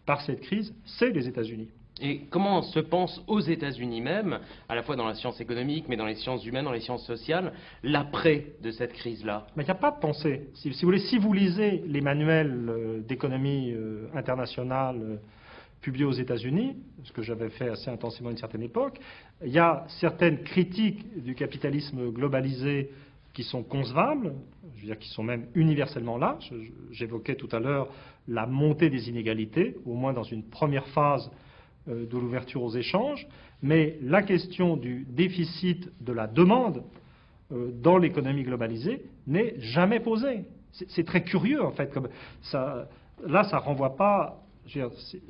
par cette crise, c'est les États-Unis. Et comment se pense aux États-Unis même, à la fois dans la science économique, mais dans les sciences humaines, dans les sciences sociales, l'après de cette crise-là? Mais il n'y a pas de pensée. Si vous lisez les manuels d'économie internationale publiés aux États-Unis, ce que j'avais fait assez intensément à une certaine époque, il y a certaines critiques du capitalisme globalisé qui sont concevables, je veux dire qui sont même universellement là. J'évoquais tout à l'heure la montée des inégalités, au moins dans une première phase de l'ouverture aux échanges, mais la question du déficit de la demande dans l'économie globalisée n'est jamais posée. C'est très curieux, en fait. Comme ça, là, ça ne renvoie pas... Je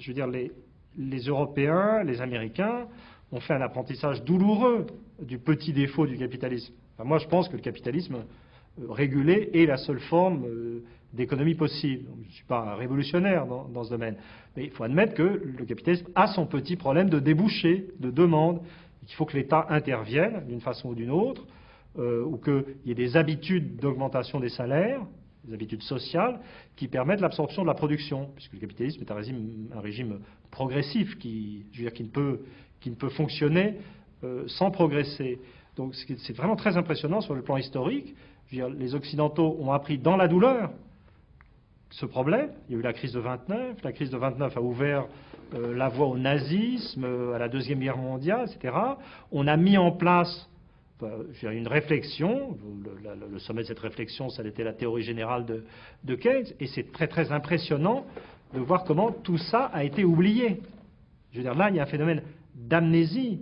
veux dire, les Européens, les Américains ont fait un apprentissage douloureux du petit défaut du capitalisme. Enfin, moi, je pense que le capitalisme régulé est la seule forme d'économie possible. Donc, je ne suis pas un révolutionnaire dans ce domaine. Mais il faut admettre que le capitalisme a son petit problème de débouché, de demande, et qu'il faut que l'État intervienne d'une façon ou d'une autre, ou qu'il y ait des habitudes d'augmentation des salaires, des habitudes sociales, qui permettent l'absorption de la production, puisque le capitalisme est un régime progressif qui ne peut fonctionner sans progresser. Donc c'est vraiment très impressionnant sur le plan historique. Je veux dire, les Occidentaux ont appris dans la douleur ce problème. Il y a eu la crise de 29. La crise de 29 a ouvert la voie au nazisme, à la Deuxième Guerre mondiale, etc. On a mis en place une réflexion. Le sommet de cette réflexion, ça a été la théorie générale de Keynes. Et c'est très très impressionnant de voir comment tout ça a été oublié. Je veux dire, là, il y a un phénomène d'amnésie,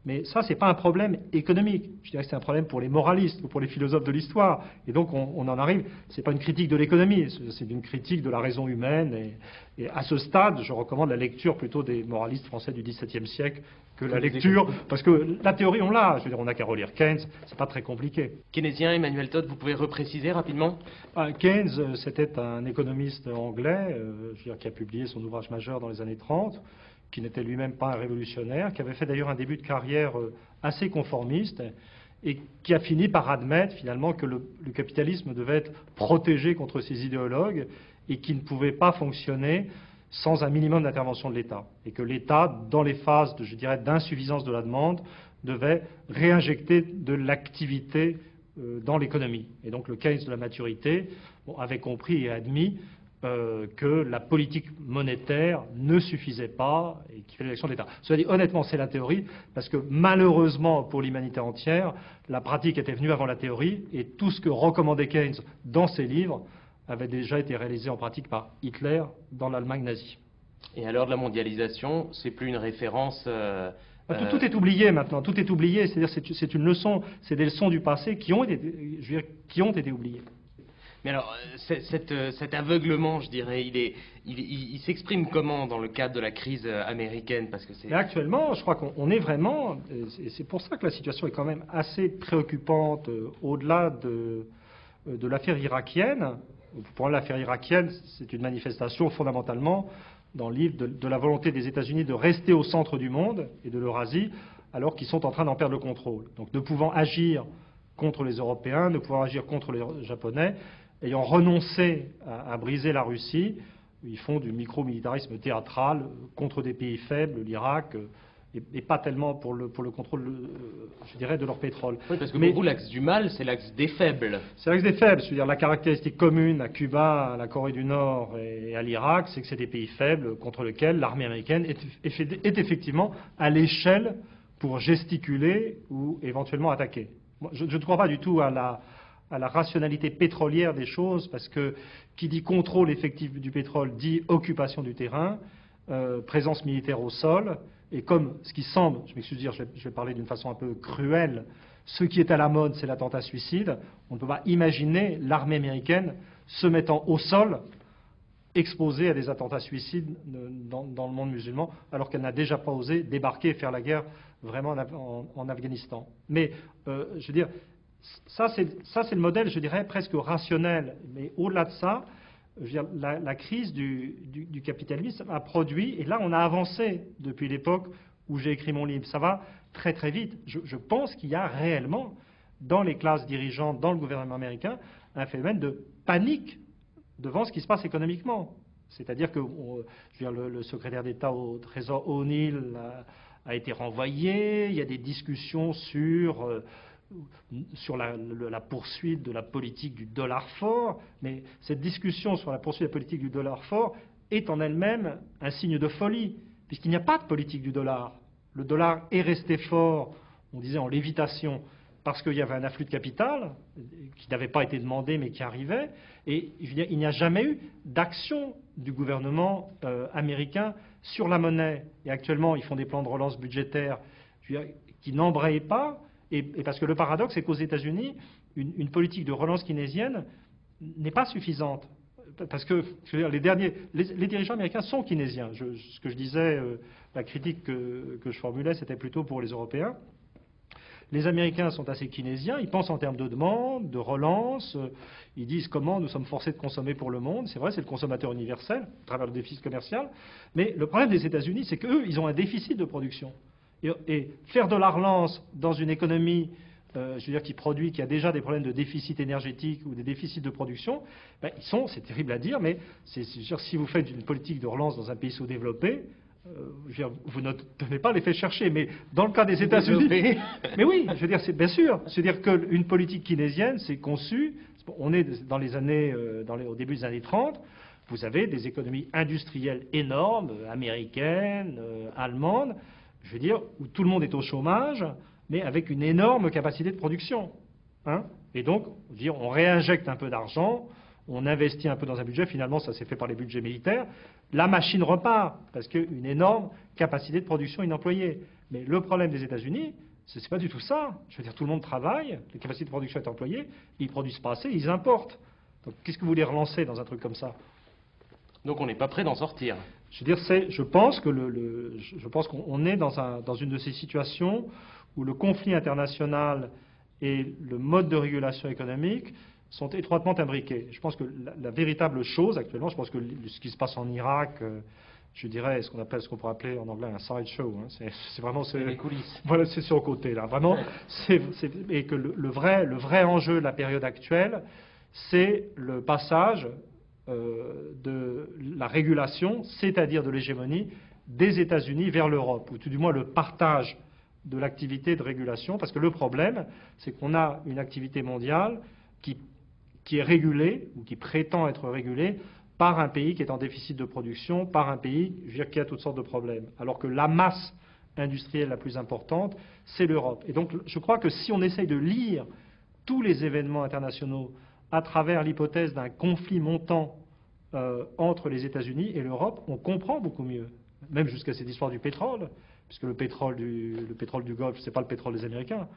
mais ça, ce n'est pas un problème économique. Je dirais que c'est un problème pour les moralistes ou pour les philosophes de l'histoire. Et donc, on en arrive, ce n'est pas une critique de l'économie, c'est une critique de la raison humaine. Et à ce stade, je recommande la lecture plutôt des moralistes français du XVIIe siècle que la lecture, parce que la théorie, on l'a. Je veux dire, on n'a qu'à relire Keynes, c'est pas très compliqué. Keynésien, Emmanuel Todd, vous pouvez repréciser rapidement? Keynes, c'était un économiste anglais, qui a publié son ouvrage majeur dans les années 30, qui n'était lui-même pas un révolutionnaire, qui avait fait d'ailleurs un début de carrière assez conformiste, et qui a fini par admettre finalement que le capitalisme devait être protégé contre ses idéologues, et qui ne pouvait pas fonctionner sans un minimum d'intervention de l'État. Et que l'État, dans les phases, je dirais, d'insuffisance de la demande, devait réinjecter de l'activité dans l'économie. Et donc le Keynes de la maturité avait compris et admis que la politique monétaire ne suffisait pas et qu'il fallait l'action de l'État. Cela dit, honnêtement, c'est la théorie, parce que malheureusement pour l'humanité entière, la pratique était venue avant la théorie, et tout ce que recommandait Keynes dans ses livres avait déjà été réalisé en pratique par Hitler dans l'Allemagne nazie. Et à l'heure de la mondialisation, c'est plus une référence... Tout est oublié maintenant, tout est oublié, c'est-à-dire c'est une leçon, c'est des leçons du passé qui ont été oubliées. Mais alors, cet aveuglement, je dirais, il s'exprime comment dans le cadre de la crise américaine, parce que Mais actuellement, je crois qu'on est vraiment, et c'est pour ça que la situation est quand même assez préoccupante au-delà de l'affaire irakienne. Pour l'affaire irakienne, c'est une manifestation fondamentalement dans le livre de la volonté des États-Unis de rester au centre du monde et de l'Eurasie, alors qu'ils sont en train d'en perdre le contrôle. Donc ne pouvant agir contre les Européens, ne pouvant agir contre les Japonais, ayant renoncé à briser la Russie, ils font du micro-militarisme théâtral contre des pays faibles, l'Irak, et pas tellement pour le contrôle, je dirais, de leur pétrole. Oui, parce que pour vous, l'axe du mal, c'est l'axe des faibles. C'est l'axe des faibles. C'est-à-dire la caractéristique commune à Cuba, à la Corée du Nord et à l'Irak, c'est que c'est des pays faibles contre lesquels l'armée américaine est effectivement à l'échelle pour gesticuler ou éventuellement attaquer. Moi, je ne crois pas du tout à la rationalité pétrolière des choses, parce que qui dit contrôle effectif du pétrole dit occupation du terrain, présence militaire au sol. Et comme ce qui semble, je m'excuse de dire, je vais parler d'une façon un peu cruelle, ce qui est à la mode, c'est l'attentat suicide. On ne peut pas imaginer l'armée américaine se mettant au sol, exposée à des attentats suicides dans le monde musulman, alors qu'elle n'a déjà pas osé débarquer et faire la guerre vraiment en Afghanistan. Mais, je veux dire, ça c'est le modèle, je dirais, presque rationnel. Mais au-delà de ça, je veux dire, la crise du capitalisme a produit, et là on a avancé depuis l'époque où j'ai écrit mon livre, ça va très très vite. Je pense qu'il y a réellement, dans les classes dirigeantes, dans le gouvernement américain, un phénomène de panique devant ce qui se passe économiquement. C'est-à-dire que je veux dire, le secrétaire d'État au Trésor O'Neill a été renvoyé, il y a des discussions sur la poursuite de la politique du dollar fort, mais cette discussion sur la poursuite de la politique du dollar fort est en elle-même un signe de folie, puisqu'il n'y a pas de politique du dollar. Le dollar est resté fort, on disait en lévitation, parce qu'il y avait un afflux de capital qui n'avait pas été demandé mais qui arrivait, et il n'y a jamais eu d'action du gouvernement américain sur la monnaie. Et actuellement, ils font des plans de relance budgétaire qui n'embrayent pas. Et parce que le paradoxe, c'est qu'aux États-Unis, une politique de relance keynésienne n'est pas suffisante. Parce que je veux dire, les dirigeants américains sont keynésiens. Ce que je disais, la critique que je formulais, c'était plutôt pour les Européens. Les Américains sont assez keynésiens, ils pensent en termes de demande, de relance, ils disent comment nous sommes forcés de consommer pour le monde. C'est vrai, c'est le consommateur universel, à travers le déficit commercial. Mais le problème des États-Unis, c'est qu'eux, ils ont un déficit de production. Et faire de la relance dans une économie, je veux dire, qui a déjà des problèmes de déficit énergétique ou des déficits de production, ben, c'est terrible à dire, mais si vous faites une politique de relance dans un pays sous-développé, je veux dire, vous ne devez pas les faire chercher, mais dans le cas des États-Unis, mais oui, je veux dire, c'est bien sûr, c'est-à-dire qu'une politique keynésienne, c'est conçu, on est dans les années, au début des années 30, vous avez des économies industrielles énormes, américaines, allemandes, je veux dire, où tout le monde est au chômage, mais avec une énorme capacité de production. Hein, et donc, on réinjecte un peu d'argent, on investit un peu dans un budget, finalement ça s'est fait par les budgets militaires, la machine repart, parce qu'une énorme capacité de production inemployée. Mais le problème des États-Unis, c'est pas du tout ça. Je veux dire, tout le monde travaille, les capacités de production sont employées, ils ne produisent pas assez, ils importent. Donc qu'est-ce que vous voulez relancer dans un truc comme ça? Donc on n'est pas prêt d'en sortir. Je veux dire, je pense qu'on est dans une de ces situations où le conflit international et le mode de régulation économique sont étroitement imbriqués. Je pense que la véritable chose actuellement, je pense que ce qui se passe en Irak, je dirais ce qu'on pourrait appeler en anglais un sideshow. Hein, c'est vraiment les coulisses. Voilà, c'est sur le côté là. Vraiment, et que le vrai enjeu de la période actuelle, c'est le passage de la régulation, c'est-à-dire de l'hégémonie des États-Unis vers l'Europe, ou tout du moins le partage de l'activité de régulation, parce que le problème, c'est qu'on a une activité mondiale qui est régulée, ou qui prétend être régulée, par un pays qui est en déficit de production, par un pays, je veux dire, qui a toutes sortes de problèmes, alors que la masse industrielle la plus importante, c'est l'Europe. Et donc, je crois que si on essaye de lire tous les événements internationaux à travers l'hypothèse d'un conflit montant entre les États-Unis et l'Europe, on comprend beaucoup mieux, même jusqu'à cette histoire du pétrole, puisque le pétrole du Golfe, ce n'est pas le pétrole des Américains,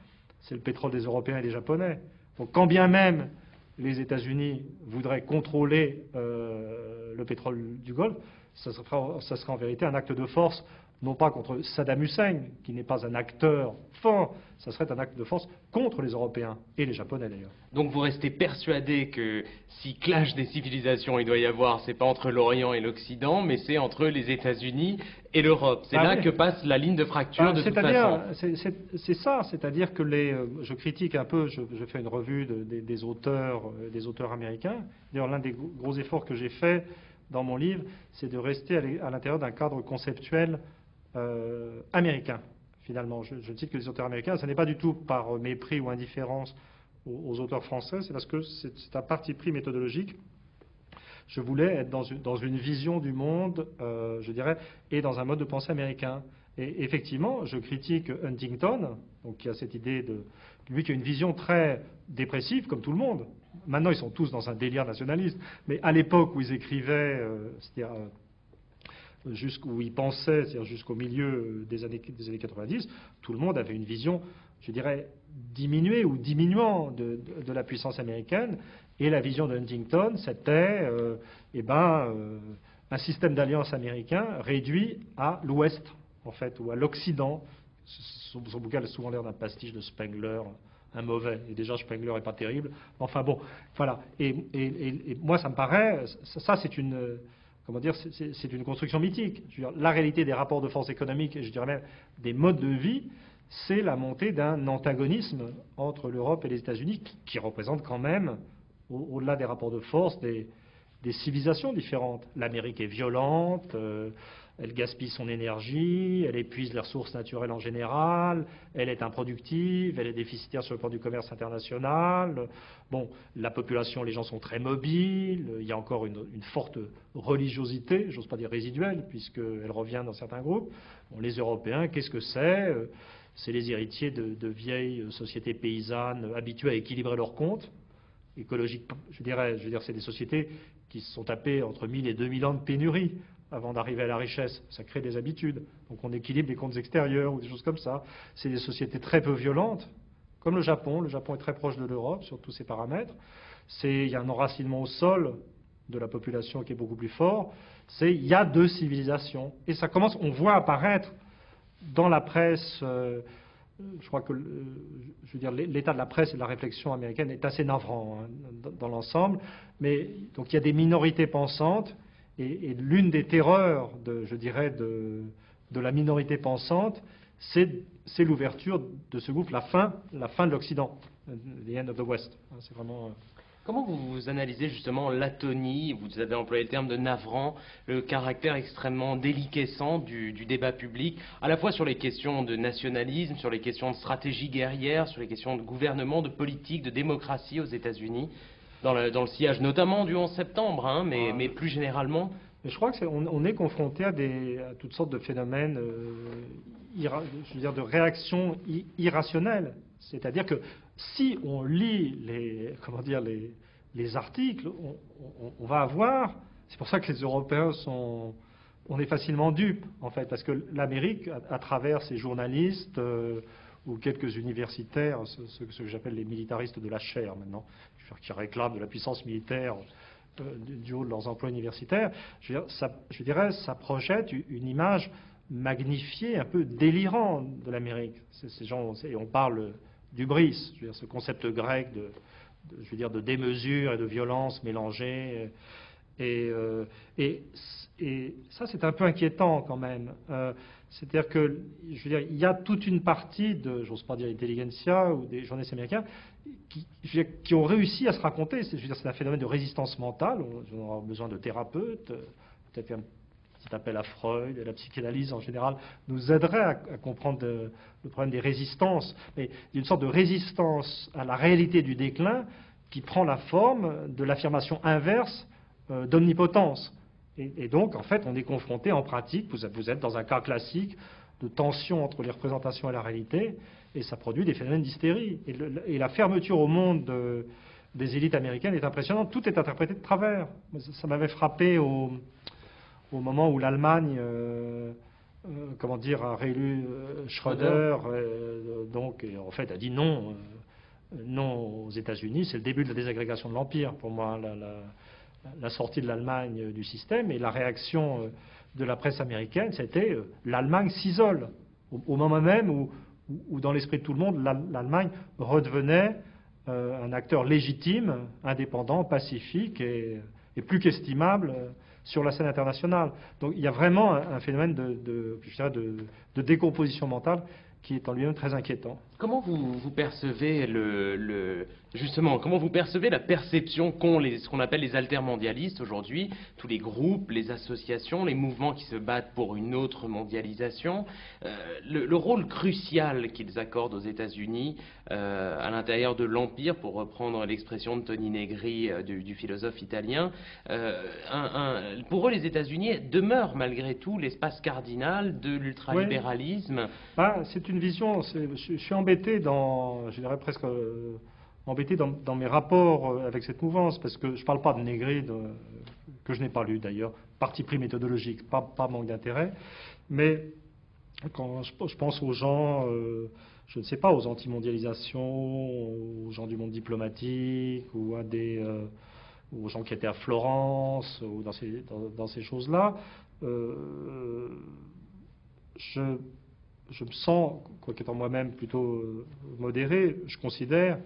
c'est le pétrole des Européens et des Japonais. Donc quand bien même les États-Unis voudraient contrôler le pétrole du Golfe, ça serait en vérité un acte de force, non pas contre Saddam Hussein, qui n'est pas un acteur fort, ça serait un acte de force contre les Européens et les Japonais d'ailleurs. Donc vous restez persuadé que si clash des civilisations il doit y avoir, c'est pas entre l'Orient et l'Occident, mais c'est entre les États-Unis et l'Europe. C'est là que passe la ligne de fracture de toute façon. C'est ça, c'est-à-dire que je critique un peu, je fais une revue des auteurs américains. D'ailleurs, l'un des gros efforts que j'ai fait dans mon livre, c'est de rester à l'intérieur d'un cadre conceptuel américain, finalement. Je ne cite que les auteurs américains. Ce n'est pas du tout par mépris ou indifférence aux auteurs français, c'est parce que c'est un parti pris méthodologique. Je voulais être dans une vision du monde, je dirais, et dans un mode de pensée américain. Et effectivement, je critique Huntington, donc qui a cette idée de... Lui qui a une vision très dépressive, comme tout le monde. Maintenant, ils sont tous dans un délire nationaliste. Mais à l'époque où ils écrivaient, c'est-à-dire où ils pensaient, c'est-à-dire jusqu'au milieu des années 90, tout le monde avait une vision, je dirais, diminuée ou diminuant de la puissance américaine. Et la vision de Huntington, c'était un système d'alliance américain réduit à l'Ouest, en fait, ou à l'Occident. Son bouquin a souvent l'air d'un pastiche de Spengler, un mauvais. Et déjà, Spengler n'est pas terrible. Enfin bon, voilà. Et moi, ça me paraît, ça c'est une... Comment dire, c'est une construction mythique. Je veux dire, la réalité des rapports de force économiques, et je dirais même des modes de vie, c'est la montée d'un antagonisme entre l'Europe et les États-Unis qui représente quand même, au-delà des rapports de force, des civilisations différentes. L'Amérique est violente, elle gaspille son énergie, elle épuise les ressources naturelles en général, elle est improductive, elle est déficitaire sur le plan du commerce international. Bon, la population, les gens sont très mobiles, il y a encore une forte religiosité, j'ose pas dire résiduelle, puisqu'elle revient dans certains groupes. Bon, les Européens, qu'est-ce que c'est? C'est les héritiers de vieilles sociétés paysannes habituées à équilibrer leurs comptes. Écologiques, je veux dire, c'est des sociétés qui se sont tapées entre 1000 et 2000 ans de pénurie avant d'arriver à la richesse. Ça crée des habitudes. Donc on équilibre les comptes extérieurs ou des choses comme ça. C'est des sociétés très peu violentes, comme le Japon. Le Japon est très proche de l'Europe sur tous ces paramètres. Il y a un enracinement au sol de la population qui est beaucoup plus fort. Il y a deux civilisations. Et ça commence, on voit apparaître dans la presse... je crois que je veux dire, l'état de la presse et de la réflexion américaine est assez navrant dans l'ensemble. Mais donc il y a des minorités pensantes et l'une des terreurs, je dirais, de la minorité pensante, c'est l'ouverture de ce groupe, la fin de l'Occident, the end of the West. C'est vraiment... Comment vous analysez justement l'atonie, vous avez employé le terme de navrant, le caractère extrêmement déliquescent du débat public, à la fois sur les questions de nationalisme, sur les questions de stratégie guerrière, sur les questions de gouvernement, de politique, de démocratie aux États-Unis, dans le sillage notamment du 11 septembre, hein, mais plus généralement? Mais je crois qu'on est confronté à toutes sortes de phénomènes, je veux dire, de réactions irrationnelles. C'est-à-dire que si on lit les articles, on va avoir... C'est pour ça que les Européens on est facilement dupes, en fait, parce que l'Amérique, à travers ses journalistes ou quelques universitaires, ce que j'appelle les militaristes de la chair maintenant, qui réclament de la puissance militaire du haut de leurs emplois universitaires, je dirais, ça projette une image magnifiée, un peu délirante de l'Amérique. Ces gens, et on parle d'hubris, je veux dire, ce concept grec de démesure et de violence mélangée. Et ça, c'est un peu inquiétant quand même. C'est-à-dire que, je veux dire, il y a toute une partie de, j'ose pas dire intelligentsia ou des journalistes américains, qui ont réussi à se raconter. C'est un phénomène de résistance mentale. On aura besoin de thérapeutes, peut-être un petit appel à Freud, et la psychanalyse en général nous aiderait à comprendre le problème des résistances. Mais il y a une sorte de résistance à la réalité du déclin qui prend la forme de l'affirmation inverse d'omnipotence. Et donc, en fait, on est confronté en pratique, vous êtes dans un cas classique de tension entre les représentations et la réalité, et ça produit des phénomènes d'hystérie. Et la fermeture au monde des élites américaines est impressionnante. Tout est interprété de travers. Ça m'avait frappé au moment où l'Allemagne a réélu Schröder, et en fait a dit non, non aux États-Unis. C'est le début de la désagrégation de l'Empire, pour moi, la sortie de l'Allemagne du système. Et la réaction de la presse américaine, c'était l'Allemagne s'isole, au moment même où dans l'esprit de tout le monde, l'Allemagne redevenait un acteur légitime, indépendant, pacifique et plus qu'estimable sur la scène internationale. Donc il y a vraiment un phénomène de décomposition mentale qui est en lui-même très inquiétant. Comment vous percevez justement, comment vous percevez la perception qu'ont ce qu'on appelle les altermondialistes aujourd'hui, tous les groupes, les associations, les mouvements qui se battent pour une autre mondialisation, le rôle crucial qu'ils accordent aux États-Unis à l'intérieur de l'Empire, pour reprendre l'expression de Tony Negri, du philosophe italien. Pour eux, les États-Unis demeurent malgré tout l'espace cardinal de l'ultralibéralisme. Oui. C'est une vision, je suis embêté je dirais presque embêté dans mes rapports avec cette mouvance, parce que je ne parle pas de Negri, que je n'ai pas lu d'ailleurs, parti pris méthodologique, pas manque d'intérêt, mais quand je pense aux gens, je ne sais pas, aux anti-mondialisations, aux gens du monde diplomatique, ou aux gens qui étaient à Florence, ou dans ces choses-là, je me sens, quoique étant moi-même plutôt modéré, je considère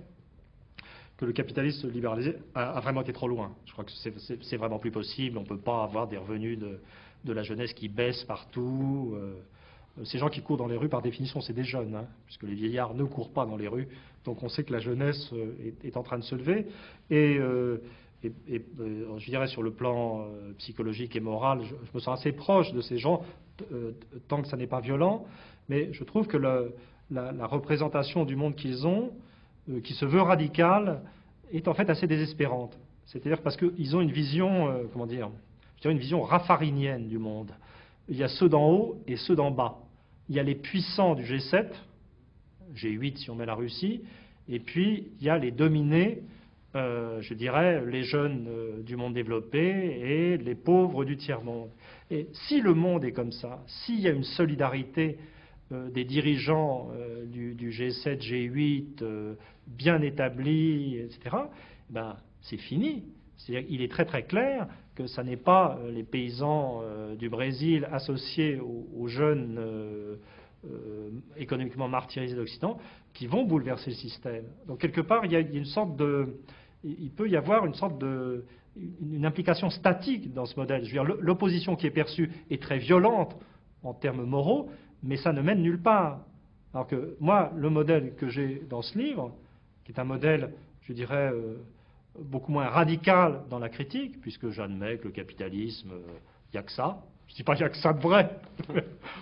que le capitalisme libéralisé a vraiment été trop loin. Je crois que c'est vraiment plus possible. On ne peut pas avoir des revenus de la jeunesse qui baissent partout. Ces gens qui courent dans les rues, par définition, c'est des jeunes, hein, puisque les vieillards ne courent pas dans les rues. Donc on sait que la jeunesse est en train de se lever. Et je dirais sur le plan psychologique et moral, je me sens assez proche de ces gens, tant que ça n'est pas violent. Mais je trouve que la représentation du monde qu'ils ont, qui se veut radicale, est en fait assez désespérante. C'est-à-dire parce qu'ils ont une vision, je dirais une vision raffarinienne du monde. Il y a ceux d'en haut et ceux d'en bas. Il y a les puissants du G7, G8 si on met la Russie, et puis il y a les dominés, je dirais, les jeunes du monde développé et les pauvres du tiers-monde. Et si le monde est comme ça, s'il y a une solidarité des dirigeants du G7, G8, bien établis, etc., ben, c'est fini. C'est-à-dire qu'il est très très clair que ce n'est pas les paysans du Brésil associés aux jeunes économiquement martyrisés d'Occident qui vont bouleverser le système. Donc quelque part, il peut y avoir une implication statique dans ce modèle. Je veux dire, l'opposition qui est perçue est très violente en termes moraux, mais ça ne mène nulle part. Alors que moi, le modèle que j'ai dans ce livre, qui est un modèle, je dirais, beaucoup moins radical dans la critique, puisque j'admets que le capitalisme, il n'y a que ça. Je ne dis pas qu'il n'y a que ça de vrai.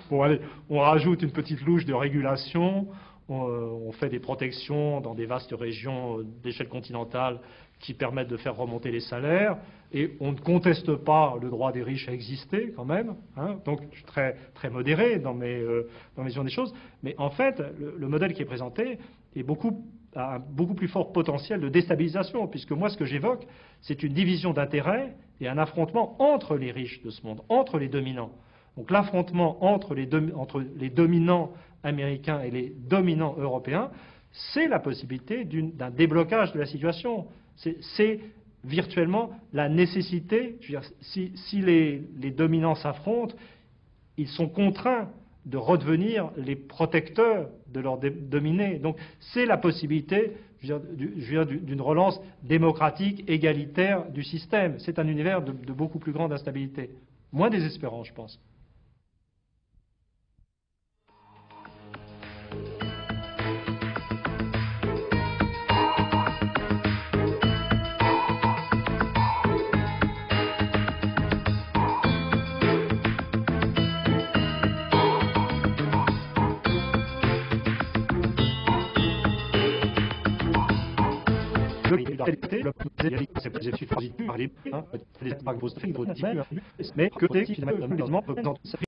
Bon, allez, on rajoute une petite louche de régulation, on fait des protections dans des vastes régions d'échelle continentale qui permettent de faire remonter les salaires, et on ne conteste pas le droit des riches à exister quand même, hein. Donc je suis très, très modéré dans mes visions des choses, mais en fait le modèle qui est présenté a un beaucoup plus fort potentiel de déstabilisation, puisque moi ce que j'évoque, c'est une division d'intérêts et un affrontement entre les riches de ce monde, entre les dominants. Donc l'affrontement entre les dominants américains et les dominants européens, c'est la possibilité d'un déblocage de la situation. C'est virtuellement la nécessité. Je veux dire, si les dominants s'affrontent, ils sont contraints de redevenir les protecteurs de leurs dominés. Donc c'est la possibilité, je veux dire, d'une relance démocratique, égalitaire du système. C'est un univers de beaucoup plus grande instabilité. Moins désespérant, je pense. mais que finalement